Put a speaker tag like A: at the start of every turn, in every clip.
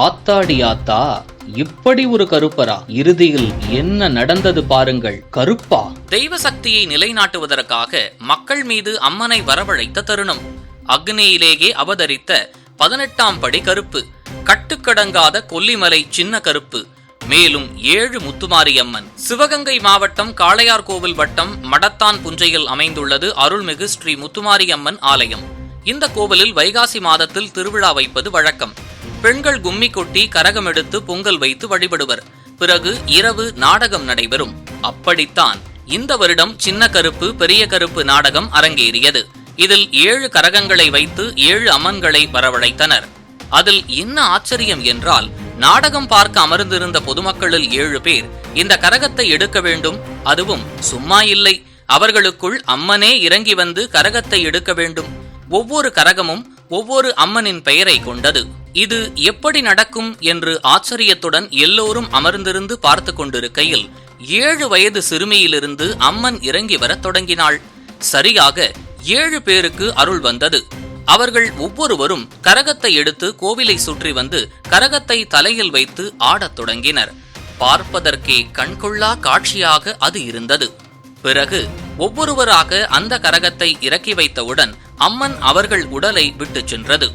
A: ஆத்தாடி ஆத்தா, இப்படி ஒரு கருப்பரா? இறுதியில் என்ன நடந்தது பாருங்கள். கருப்பா?
B: தெய்வ சக்தியை நிலைநாட்டுவதற்காக மக்கள் மீது அம்மனை வரவழைத்த தருணம். அக்னியிலேயே அவதரித்த 18ஆம் படி கருப்பு, கட்டுக்கடங்காத கொல்லிமலை சின்ன கருப்பு, மேலும் 7 முத்துமாரியம்மன். சிவகங்கை மாவட்டம் காளையார்கோவில் வட்டம் மடத்தான் புஞ்சையில் அமைந்துள்ளது அருள்மிகு ஸ்ரீ முத்துமாரியம்மன் ஆலயம். இந்த கோவிலில் வைகாசி மாதத்தில் திருவிழா வைப்பது வழக்கம். பெண்கள் கும்மி கொட்டி கரகம் எடுத்து பொங்கல் வைத்து வழிபடுவர். பிறகு இரவு நாடகம் நடைபெறும். அப்படித்தான் இந்த வருடம் சின்ன கருப்பு பெரிய கருப்பு நாடகம் அரங்கேறியது. இதில் 7 கரகங்களை வைத்து 7 அம்மன்களை வரவழைத்தனர். அதில் என்ன ஆச்சரியம் என்றால், நாடகம் பார்க்க அமர்ந்திருந்த பொதுமக்களில் 7 பேர் இந்த கரகத்தை எடுக்க வேண்டும். அதுவும் சும்மா இல்லை, அவர்களுக்குள் அம்மனே இறங்கி வந்து கரகத்தை எடுக்க வேண்டும். ஒவ்வொரு கரகமும் ஒவ்வொரு அம்மனின் பெயரை கொண்டது. இது எப்படி நடக்கும் என்று ஆச்சரியத்துடன் எல்லோரும் அமர்ந்திருந்து பார்த்து கொண்டிருக்கையில் 7 வயது சிறுமியிலிருந்து அம்மன் இறங்கி வரத் தொடங்கினாள். சரியாக 7 பேருக்கு அருள் வந்தது. அவர்கள் ஒவ்வொருவரும் கரகத்தை எடுத்து கோவிலை சுற்றி வந்து கரகத்தை தலையில் வைத்து ஆடத் தொடங்கினர். பார்ப்பதற்கே கண்கொள்ளா காட்சியாக அது இருந்தது. பிறகு ஒவ்வொருவராக அந்த கரகத்தை இறக்கி வைத்தவுடன் அம்மன் அவர்கள் உடலை விட்டு சென்றது.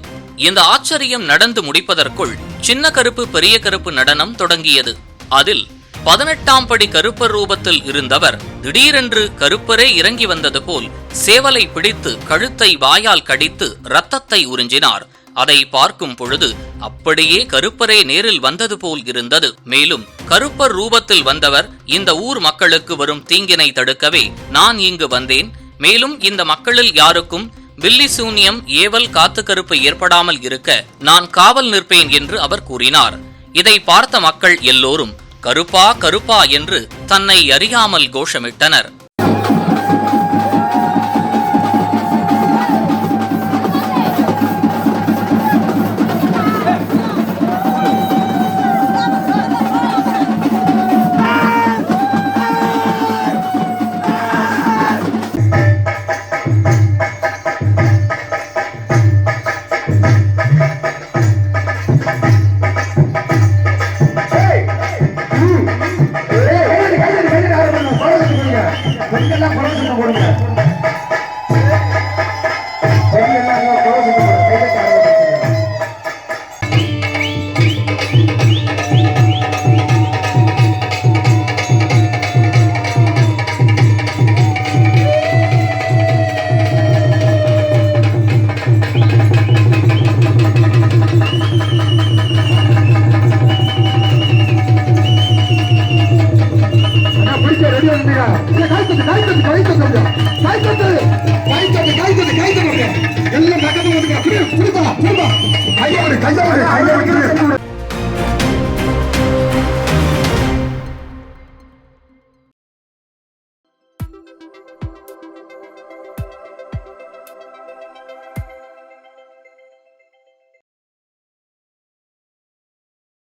B: இந்த ஆச்சரியம் நடந்து முடிப்பதற்குள் சின்ன கருப்பு பெரிய கருப்பு நடனம் தொடங்கியது. அதில் 18ஆம் படி கருப்பர் ரூபத்தில் இருந்தவர் திடீரென்று கருப்பரே இறங்கி வந்தது போல் சேவலை பிடித்து கழுத்தை வாயால் கடித்து இரத்தத்தை உறிஞ்சினார். அதை பார்க்கும் பொழுது அப்படியே கருப்பரே நேரில் வந்தது போல் இருந்தது. மேலும் கருப்பர் ரூபத்தில் வந்தவர், இந்த ஊர் மக்களுக்கு வரும் தீங்கினை தடுக்கவே நான் இங்கு வந்தேன். மேலும் இந்த மக்களில் யாருக்கும் வில்லி சூன்யம் ஏவல் காத்து கருப்பு ஏற்படாமல் இருக்க நான் காவல் நிற்பேன் என்று அவர் கூறினார். இதை பார்த்த மக்கள் எல்லோரும் கருப்பா கருப்பா என்று தன்னை அறியாமல் கோஷமிட்டனர்.
C: எல்லாம்